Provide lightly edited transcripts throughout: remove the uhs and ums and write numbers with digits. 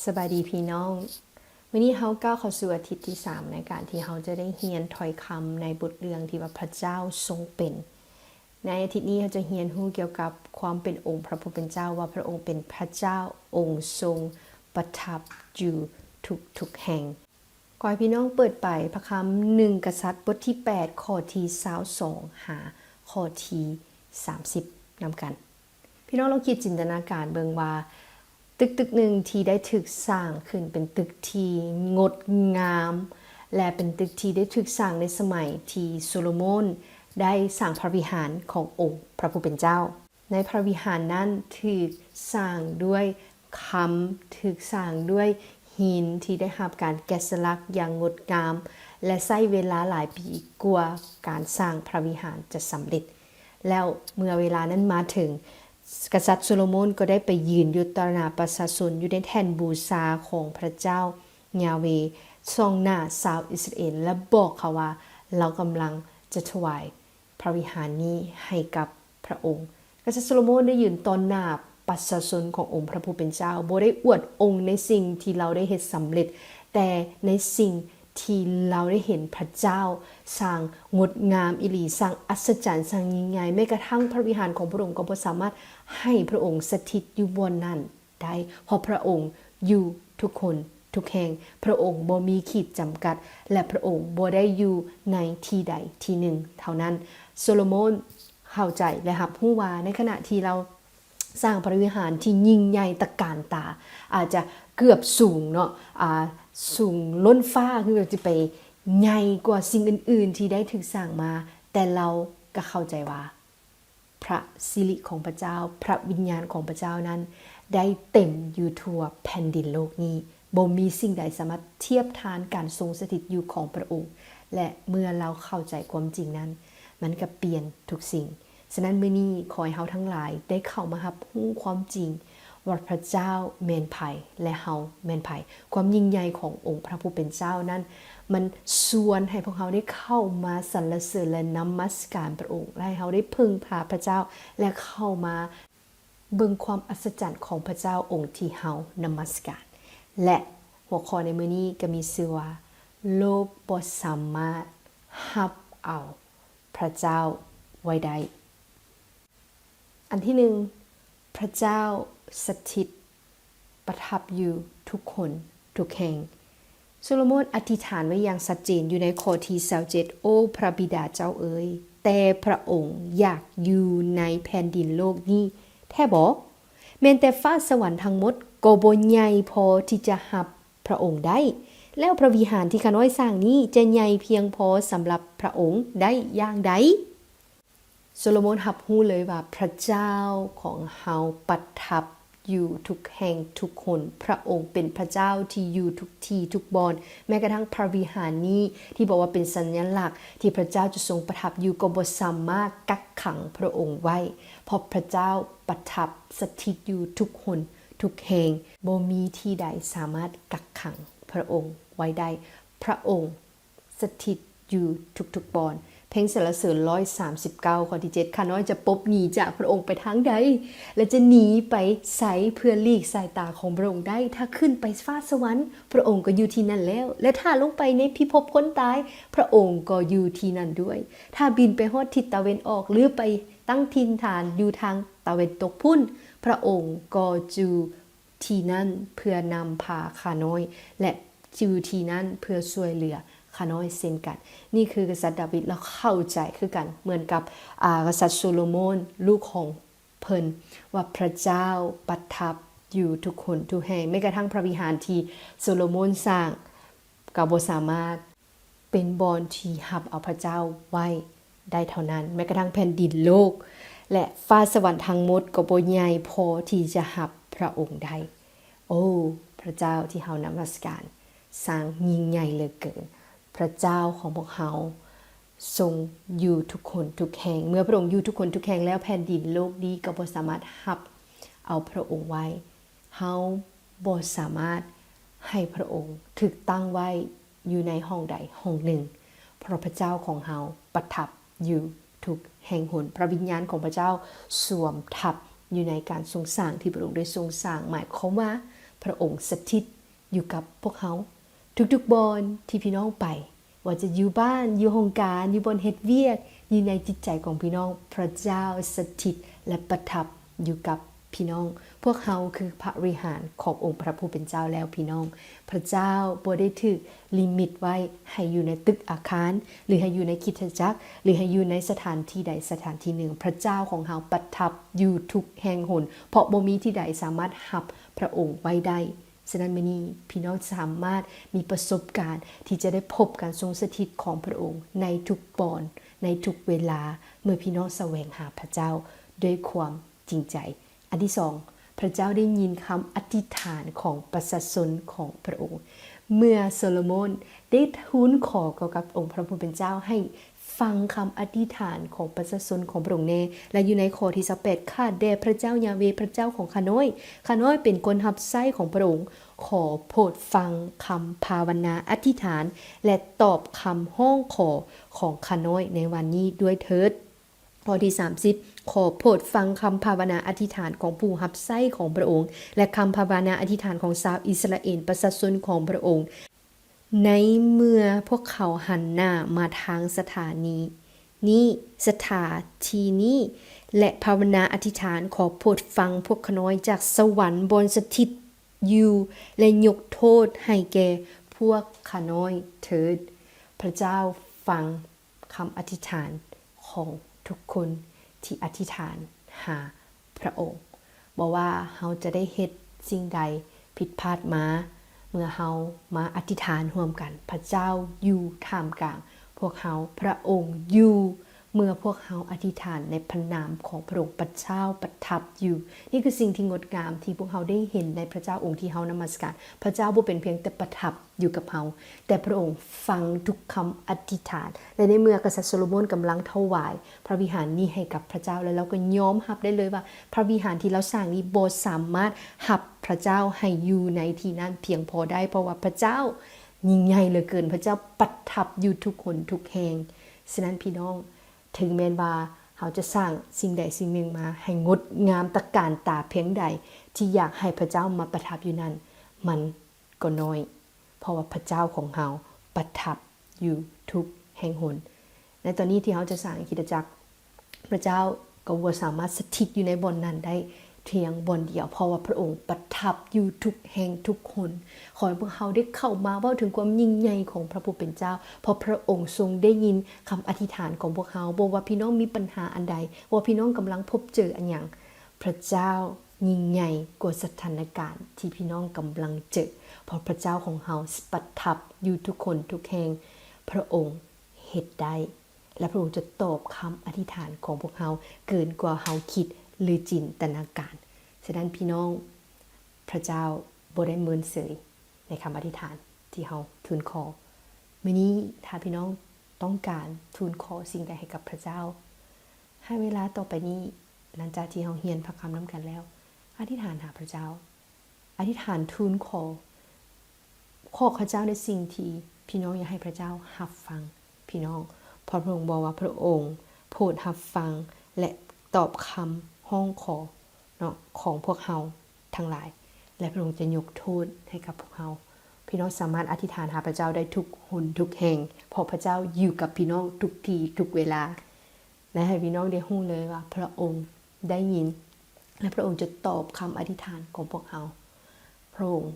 สบายดีพี่น้องวันนี้เราก้าวเข้าสู่อาทิตย์ที่3ในการที่เราจะได้เรียนถ้อยคำในบทเรื่องที่ว่าพระเจ้าทรงเป็นในอาทิตย์นี้เราจะเรียนรู้เกี่ยวกับความเป็นองค์พระผู้เป็นเจ้าว่าพระองค์เป็นพระเจ้าองค์ทรงประทับอยู่ทุกแห่งขอให้พี่น้องเปิดไปพระคำ1กษัตริย์บทที่8ข้อที่22หาข้อที่30นำกันพี่น้องลองคิดจินตนาการเบิ่งว่าตึกหนึ่งที่ได้ถูกสร้างขึ้นเป็นตึกที่งดงามและเป็นตึกที่ได้ถูกสร้างในสมัยที่โซโลมอนได้สร้างพระวิหารขององค์พระผู้เป็นเจ้าในพระวิหารนั้นถูกสร้างด้วยคำถูกสร้างด้วยหินที่ได้รับการแกะสลักอย่างงดงามและใช้เวลาหลายปีกว่าการสร้างพระวิหารจะสำเร็จแล้วเมื่อเวลานั้นมาถึงกษัตริย์โซโลมอนก็ได้ไปยืนอยู่ต่อหน้าประชาชนอยู่ในแท่นบูชาของพระเจ้ายาเวห์ทรงหน้าชาวอิสราเอลและบอกเขาว่าเรากำลังจะถวายพระวิหารนี้ให้กับพระองค์กษัตริย์โซโลมอนได้ยืนต่อหน้าประชาชนขององค์พระผู้เป็นเจ้าบ่ได้อวดองค์ในสิ่งที่เราได้เฮ็ดสำเร็จแต่ในสิ่งที่เราได้เห็นพระเจ้าสร้างงดงามอิลีสร้างอัศจรรย์สร้างยิ่งใหญ่แม้กระทั่งพระวิหารของพระองค์ก็บ่สามารถให้พระองค์สถิตอยู่บนนั้นได้เพราะพระองค์อยู่ทุกคนทุกแห่งพระองค์บ่มีขีดจำกัดและพระองค์บ่ได้อยู่ในที่ใดที่หนึ่งเท่านั้นโซโลมอนเข้าใจและรับรู้ว่าในขณะที่เราสร้างพระวิหารที่ยิ่งใหญ่ตระการตาอาจจะเกือบสูงเนาะสูงล้นฟ้าคือจะไปใหญ่กว่าสิ่งอื่นๆที่ได้ถูกสร้างมาแต่เราก็เข้าใจว่าพระสิริของพระเจ้าพระวิญญาณของพระเจ้านั้นได้เต็มอยู่ทั่วแผ่นดินโลกนี้บ่มีสิ่งใดสามารถเทียบทานการทรงสถิตอยู่ของพระองค์และเมื่อเราเข้าใจความจริงนั้นมันก็เปลี่ยนทุกสิ่งฉะนั้นมื้อนี้ขอให้เฮาทั้งหลายได้เข้ามารับรู้ความจริงว่าพระเจ้าแม่นไผและเฮาแม่นไผความยิ่งใหญ่ขององค์พระผู้เป็นเจ้านั้นมันชวนให้พวกเราได้เข้ามาสรรเสริญและนมัสการพระองค์และให้เฮาได้พึ่งพาพระเจ้าและเข้ามาเบิ่งความอัศจรรย์ของพระเจ้าองค์ที่เฮานมัสการและหัวข้อในมื้อนี้ก็มีชื่อว่าโลกบ่สามารถรับเอาพระเจ้าไว้ได้อันที่1พระเจ้าสถิตประทับอยู่ทุกคนทุกแห่งโซโลมอนอธิษฐานไว้อย่างชัดเจนอยู่ในข้อที่27โอ้พระบิดาเจ้าเอ๋ยแต่พระองค์อยากอยู่ในแผ่นดินโลกนี้แท้บ่แม้แต่ฟ้าสวรรค์ทั้งหมดก็บ่ใหญ่พอที่จะรับพระองค์ได้แล้วพระวิหารที่ข้าน้อยสร้างนี้จะใหญ่เพียงพอสำหรับพระองค์ได้อย่างใดโซโลมอนรับรู้เลยว่าพระเจ้าของเฮาประทับอยู่ทุกแห่งทุกคนพระองค์เป็นพระเจ้าที่อยู่ทุกที่ทุกบอนแม้กระทั่งพระวิหารนี้ที่บอกว่าเป็นสัญลักษณ์ที่พระเจ้าจะทรงประทับอยู่ก็บ่สามารถกักขังพระองค์ไว้เพราะพระเจ้าประทับสถิตอยู่ทุกคนทุกแห่งบ่มีที่ใดสามารถกักขังพระองค์ไว้ได้พระองค์สถิตอยู่ทุกบอนเพลงสรรเสริญ139ข้อที่7ข้าน้อยจะปบหนีจากพระองค์ไปทางใดและจะหนีไปไสเพื่อหลีกสายตาของพระองค์ได้ถ้าขึ้นไปฟ้าสวรรค์พระองค์ก็อยู่ที่นั่นแล้วและถ้าลงไปในพิภพคนตายพระองค์ก็อยู่ที่นั่นด้วยถ้าบินไปฮอดทิศตะวันออกหรือไปตั้งถิ่นฐานอยู่ทางตะวันตกพุ่นพระองค์ก็อยู่ที่นั่นเพื่อนำพาข้าน้อยและอยู่ที่นั่นเพื่อช่วยเหลือข้าน้อยเช่นกันนี่คือกษัตริย์ดาวิดเราเข้าใจคือกันเหมือนกับกษัตริย์โซโลมอนลูกของเพิ่นว่าพระเจ้าประทับอยู่ทุกคนทุกแห่งแม้กระทั่งพระวิหารที่โซโลมอนสร้างก็บ่สามารถเป็นบอนที่รับเอาพระเจ้าไว้ได้เท่านั้นแม้กระทั่งแผ่นดินโลกและฟ้าสวรรค์ทั้งหมดก็บ่ใหญ่พอที่จะรับพระองค์ได้โอ้พระเจ้าที่เฮานมัสการสร้างยิ่งใหญ่เหลือเกินพระเจ้าของพวกเราทรงอยู่ทุกคนทุกแห่งเมื่อพระองค์อยู่ทุกคนทุกแห่งแล้วแผ่นดินโลกนี้ก็บ่สามารถรับเอาพระองค์ไว้เฮาบ่สามารถให้พระองค์ถูกตั้งไว้อยู่ในห้องใดห้องหนึ่งเพราะพระเจ้าของเฮาประทับอยู่ทุกแห่งหนพระวิญญาณของพระเจ้าสวมทับอยู่ในการทรงสร้างที่พระองค์ได้ทรงสร้างหมายความว่า พระองค์สถิตอยู่กับพวกเขาทุกๆบอนที่พี่น้องไปว่าจะอยู่บ้านอยู่โรงการอยู่บนเฮ็ดเวียกอยู่ในจิตใจของพี่น้องพระเจ้าสถิตและประทับอยู่กับพี่น้องพวกเขาคือพระวิหารขององค์พระผู้เป็นเจ้าแล้วพี่น้องพระเจ้าบ่ได้ถูกลิมิตไว้ให้อยู่ในตึกอาคารหรือให้อยู่ในคริสตจักรหรือให้อยู่ในสถานที่ใดสถานที่หนึ่งพระเจ้าของเราประทับอยู่ทุกแห่งหนเพราะบ่มีที่ใดสามารถรับพระองค์ไว้ได้ฉะนั้นมื้อนี้พี่น้องสามารถมีประสบการณ์ที่จะได้พบการทรงสถิตของพระองค์ในทุกปอนในทุกเวลาเมื่อพี่น้องแสวงหาพระเจ้าด้วยความจริงใจอันที่สองพระเจ้าได้ยินคำอธิษฐานของประชาชนของพระองค์เมื่อโซโลมอนได้ทูลขอกับองค์พระผู้เป็นเจ้าให้ฟังคำอธิษฐานของประชาชนของพระองค์แน่และอยู่ในข้อที่18ข้าแด่พระเจ้ายาเวห์พระเจ้าของข้าน้อยเป็นคนรับใช้ของพระองค์ขอโปรดฟังคำภาวนาอธิษฐานและตอบคำห้องขอของข้าน้อยในวันนี้ด้วยเถิดข้อที่30ขอโปรดฟังคำภาวนาอธิษฐานของผู้รับใช้ของพระองค์และคำภาวนาอธิษฐานของชาวอิสราเอลประชาชนของพระองค์ในเมื่อพวกเขาหันหน้ามาทางสถานีนี้สถานีนี้และภาวนาอธิษฐานขอโปรดฟังพวกข้าน้อยจากสวรรค์บนสถิตอยู่และยกโทษให้แก่พวกข้าน้อยเถิดพระเจ้าฟังคำอธิษฐานของทุกคนที่อธิษฐานหาพระองค์บอกว่าเราจะได้เฮ็ดสิ่งใดผิดพลาดมาเมื่อเรามาอธิษฐานร่วมกันพระเจ้าอยู่ท่ามกลางพวกเราพระองค์อยู่เมื่อพวกเราอธิษฐานในพระนามของพระองค์พระเจ้าประทับอยู่นี่คือสิ่งที่งดงามที่พวกเราได้เห็นในพระเจ้าองค์ที่เรานมัสการพระเจ้าบ่เป็นเพียงแต่ประทับอยู่กับเราแต่พระองค์ฟังทุกคำอธิษฐานและในเมื่อกษัตริย์โซโลมอนกำลังถวายพระวิหารนี้ให้กับพระเจ้าแล้วเราก็ยอมรับได้เลยว่าพระวิหารที่เราสร้างนี้บ่สามารถรับพระเจ้าให้อยู่ในที่นั้นเพียงพอได้เพราะว่าพระเจ้ายิ่งใหญ่เหลือเกินพระเจ้าประทับอยู่ทุกคนทุกแห่งฉะนั้นพี่น้องถึงแม้ว่าเราจะสร้างสิ่งใดสิ่งหนึ่งมาให้งดงามตระการตาเพียงใดที่อยากให้พระเจ้ามาประทับอยู่นั้นมันก็น้อยเพราะว่าพระเจ้าของเราประทับอยู่ทุกแห่งหนในตอนนี้ที่เราจะสร้างคริสตจักรพระเจ้าก็บ่สามารถสถิตอยู่ในบ่อนนั้นได้เพียงบ่อนเดียวเพราะว่าพระองค์ประทับอยู่ทุกแห่งทุกคนขอให้พวกเราได้เข้ามาเว้าถึงความยิ่งใหญ่ของพระผู้เป็นเจ้าเพราะพระองค์ทรงได้ยินคำอธิษฐานของพวกเราบ่ว่าพี่น้องมีปัญหาอันใดว่าพี่น้องกำลังพบเจออันหยังพระเจ้ายิ่งใหญ่กว่าสถานการณ์ที่พี่น้องกำลังเจอเพราะพระเจ้าของเราประทับอยู่ทุกคนทุกแห่งพระองค์เฮ็ดได้และพระองค์จะตอบคำอธิษฐานของพวกเราเกินกว่าเราคิดหรือจินตนาการฉะนั้นพี่น้องพระเจ้าบ่ได้เมินเฉยในคำอธิษฐานที่เราทูลขอมื้อนี้ถ้าพี่น้องต้องการทูลขอสิ่งใดให้กับพระเจ้าให้เวลาต่อไปนี้หลังจากที่เราเรียนพระคำนำกันแล้วอธิษฐานหาพระเจ้าอธิษฐานทูลขอพระเจ้าในสิ่งที่พี่น้องอยากให้พระเจ้ารับฟังพี่น้องเพราะพระองค์บอกว่าพระองค์โปรดรับฟังและตอบคำห้องขอเนาะของพวกเราทั้งหลายและพระองค์จะยกโทษให้กับพวกเราพี่น้องสามารถอธิษฐานหาพระเจ้าได้ทุกหนทุกแห่งเพราะพระเจ้าอยู่กับพี่น้องทุกทีทุกเวลาและให้พี่น้องได้รู้เลยว่าพระองค์ได้ยินและพระองค์จะตอบคำอธิษฐานของพวกเราพระองค์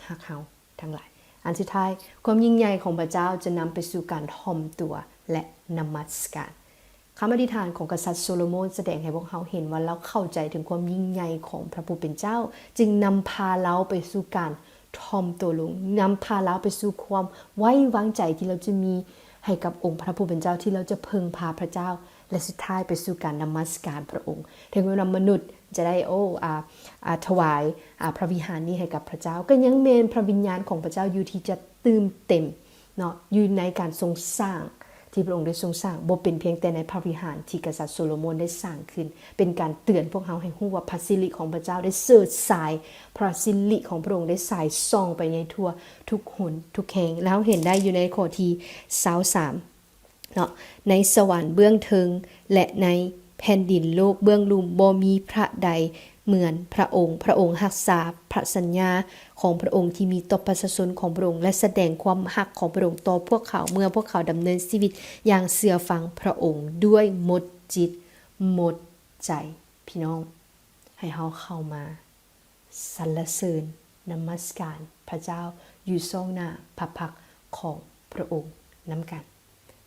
รักเราทั้งหลายอันสุดท้ายความยิ่งใหญ่ของพระเจ้าจะนำไปสู่การถ่อมตัวและนมัสการคำอธิษฐานของกษัตริย์โซโลมอนแสดงให้พวกเขาเห็นว่าเราเข้าใจถึงความยิ่งใหญ่ของพระผู้เป็นเจ้าจึงนำพาเราไปสู่การถ่อมตัวลงนำพาเราไปสู่ความไว้วางใจที่เราจะมีให้กับองค์พระผู้เป็นเจ้าที่เราจะพึ่งพาพระเจ้าและสุดท้ายไปสู่การนมัสการพระองค์ถึงเวลามนุษย์จะได้ถวายพระวิหารนี้ให้กับพระเจ้าก็ยังเมนพระวิญญาณของพระเจ้าอยู่ที่จะเติมเต็มเนาะอยู่ในการทรงสร้างที่พระองค์ได้ทรงสร้างบ่เป็นเพียงแต่ในพระวิหารที่กษัตริย์โซโลมอนได้สร้างขึ้นเป็นการเตือนพวกเขาให้รู้ว่าพระสิริของพระเจ้าได้เสิร์ชสายพระสิริของพระองค์ได้สายส่องไปในทั่วทุกหนทุกแห่งแล้วเห็นได้อยู่ในข้อที่23เนาะในสวรรค์เบื้องเทิงและในแผ่นดินโลกเบื้องลุ่มบ่มีพระใด เหมือนพระองค์รักษาพระสัญญาของพระองค์ที่มีต่อประชาชนของพระองค์และแสดงความรักของพระองค์ต่อพวกเขาเมื่อพวกเขาดำเนินชีวิตอย่างเชื่อฟังพระองค์ด้วยหมดจิตหมดใจพี่น้องให้เฮาเข้ามาสรรเสริญนมัสการพระเจ้าอยู่ทรงหน้าพระพักของพระองค์นำกัน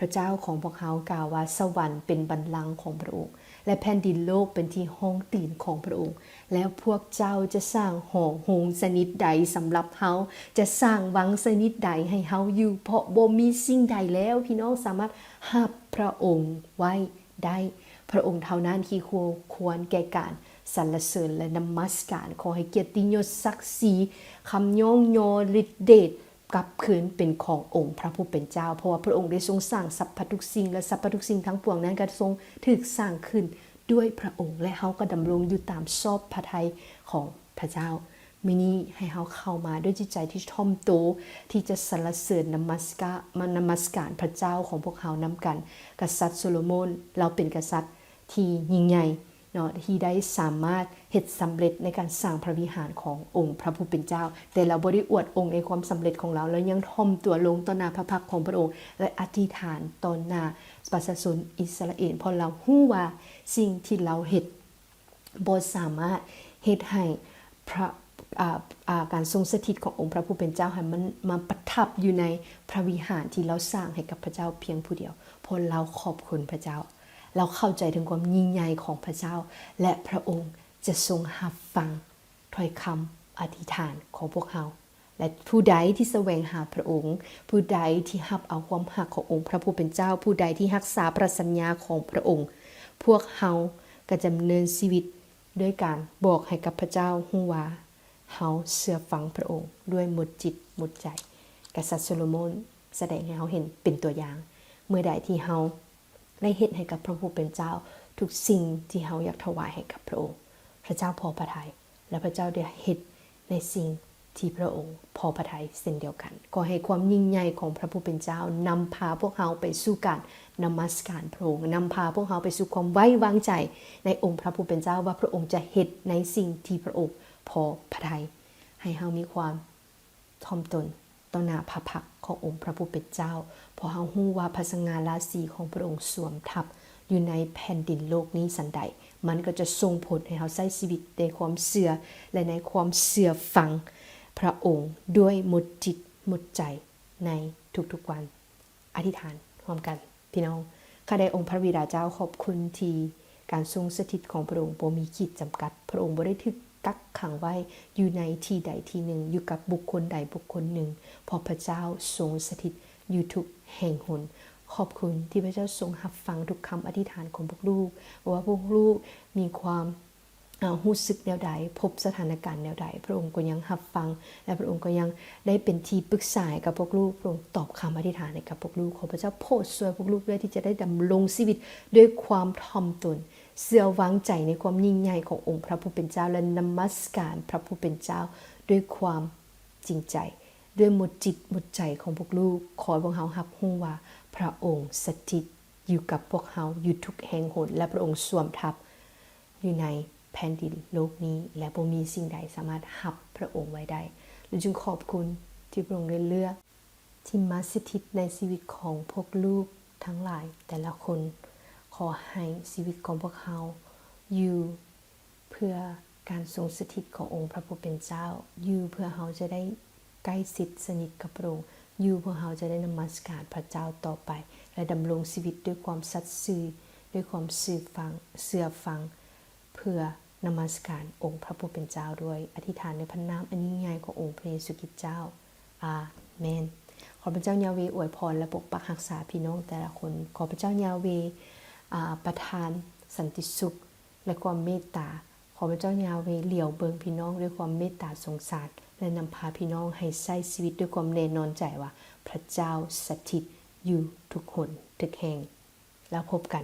พระเจ้าของพวกเขากล่าวว่าสวรรค์เป็นบัลลังก์ของพระองค์และแผ่นดินโลกเป็นที่ห้องตื่นของพระองค์แล้วพวกเจ้าจะสร้างหอหงสนิทใดสำหรับเฮาจะสร้างวังสนิทใดให้เฮาอยู่เพราะบ่มีสิ่งใดแล้วพี่น้องสามารถหับพระองค์ไว้ได้พระองค์เท่านั้นที่ควรแก่การสรรเสริญและนมัสการขอให้เกียรติยศศักดิ์ศรีคำย่องยอฤทธิเดชกลับคืนเป็นขององค์พระผู้เป็นเจ้าเพราะว่าพระองค์ได้ทรงสร้างสรรพทุกสิ่งและสรรพทุกสิ่งทั้งปวงนั้นก็ทรงถูกสร้างขึ้นด้วยพระองค์และเฮาก็ดำรงอยู่ตามชอบพระทัยของพระเจ้ามื้อนี้ให้เฮาเข้ามาด้วยจิตใจที่ถ่อมตัวที่จะสรรเสริญนมัสการพระเจ้าของพวกเฮานำกันกษัตริย์โซโลมอนเราเป็นกษัตริย์ที่ยิ่งใหญ่เนาะที่ได้สามารถเฮ็ดสำเร็จในการสร้างพระวิหารขององค์พระผู้เป็นเจ้าแต่เราบ่ได้อวดองค์ในความสำเร็จของเราแล้วยังถ่อมตัวลงต่อหน้าพระพักของพระองค์และอธิษฐานต่อหน้าประชาชนอิสราเอลเพราะเราฮู้ว่าสิ่งที่เราเฮ็ดบ่สามารถเฮ็ดให้พระการทรงสถิตขององค์พระผู้เป็นเจ้าให้มันมาประทับอยู่ในพระวิหารที่เราสร้างให้กับพระเจ้าเพียงผู้เดียวเพราะเราขอบคุณพระเจ้าเราเข้าใจถึงความยิ่งใหญ่ของพระเจ้าและพระองค์จะทรงรับฟังถ้อยคำอธิษฐานของพวกเราและผู้ใดที่แสวงหาพระองค์ผู้ใดที่รับเอาความรักขององค์พระผู้เป็นเจ้าผู้ใดที่รักษาพระสัญญาของพระองค์พวกเราก็จะดำเนินชีวิตด้วยการบอกให้กับพระเจ้าฮู้ว่าเฮาเชื่อฟังพระองค์ด้วยหมดจิตหมดใจกษัตริย์โซโลมอนแสดงให้เฮาเห็นเป็นตัวอย่างเมื่อใดที่เฮาได้เฮ็ดให้กับพระผู้เป็นเจ้าทุกสิ่งที่เฮาอยากถวายให้กับพระองค์พระเจ้าพอพระทัยและพระเจ้าได้เฮ็ดในสิ่งที่พระองค์พอพระทัยเช่นเดียวกันก็ให้ความยิ่งใหญ่ของพระผู้เป็นเจ้านำพาพวกเฮาไปสู่การนมัสการพระองค์นำพาพวกเฮาไปสู่ความไว้วางใจในองค์พระผู้เป็นเจ้าว่าพระองค์จะเฮ็ดในสิ่งที่พระองค์พอพระทัยให้เฮามีความถ่อมตนต่อหน้าพระพักขององค์พระผู้เป็นเจ้าเพราะเฮาฮู้ว่าพระสง่าราศีของพระองค์สวมทับอยู่ในแผ่นดินโลกนี้สันใดมันก็จะส่งผลให้เฮาใช้ชีวิตในความเชื่อและในความเชื่อฟังพระองค์ด้วยหมดจิตหมดใจในทุกๆวันอธิษฐานร่วมกันพี่น้องข้าได้องค์พระบิดาเจ้าขอบคุณที่การทรงสถิตของพระองค์บ่มีขีดจำกัดพระองค์บ่ได้ถูกกักขังไว้อยู่ในที่ใดที่หนึ่งอยู่กับบุคคลใดบุคคลหนึ่งเพราะพระเจ้าทรงสถิตอยู่ทุกแห่งหนขอบคุณที่พระเจ้าทรงรับฟังทุกคำอธิษฐานของพวกลูกว่าพวกลูกมีความรู้สึกแนวใดพบสถานการณ์แนวใดพระองค์ก็ยังรับฟังและพระองค์ก็ยังได้เป็นที่ปรึกษากับพวกลูกพระองค์ตอบคำอธิษฐานให้กับพวกลูกขอพระเจ้าโปรดช่วยพวกลูกด้วยที่จะได้ดำรงชีวิตด้วยความถ่อมตนเชื่อวางใจในความยิ่งใหญ่ขององค์พระผู้เป็นเจ้าและนมัสการพระผู้เป็นเจ้าด้วยความจริงใจด้วยหมดจิตหมดใจของพวกลูกขอพวกเรารับรู้ว่าพระองค์สถิตอยู่กับพวกเราอยู่ทุกแห่งหนและพระองค์สวมทับอยู่ในแผ่นดินโลกนี้และบ่มีสิ่งใดสามารถหับพระองค์ไว้ได้และจึงขอบคุณที่พระองค์ได้เลือกที่มาสถิตในชีวิตของพวกลูกทั้งหลายแต่ละคนขอให้ชีวิตของพวกเขาอยู่เพื่อการทรงสถิตขององค์พระผู้เป็นเจ้าอยู่เพื่อเขาจะได้ใกล้ชิดสนิทกับพระองค์อยู่เพื่อเขาจะได้นมัสการพระเจ้าต่อไปและดำรงชีวิตด้วยความสัตย์ซื่อด้วยความเชื่อฟังเพื่อนมัสการองค์พระผู้เป็นเจ้าด้วยอธิษฐานในพระนามอันยิ่งใหญ่ขององค์พระเยซูคริสต์เจ้าอาเมนขอพระเจ้ายาเวห์อวยพรและปกปักรักษาพี่น้องแต่ละคนขอพระเจ้ายาเวห์ประทานสันติสุขและความเมตตาขอพระเจ้ายาเวห์เหลียวเบิงพี่น้องด้วยความเมตตาสงสารและนำพาพี่น้องให้ใช้ชีวิตด้วยความแน่นอนใจว่าพระเจ้าสถิตอยู่ทุกคนทุกแห่งแล้วพบกัน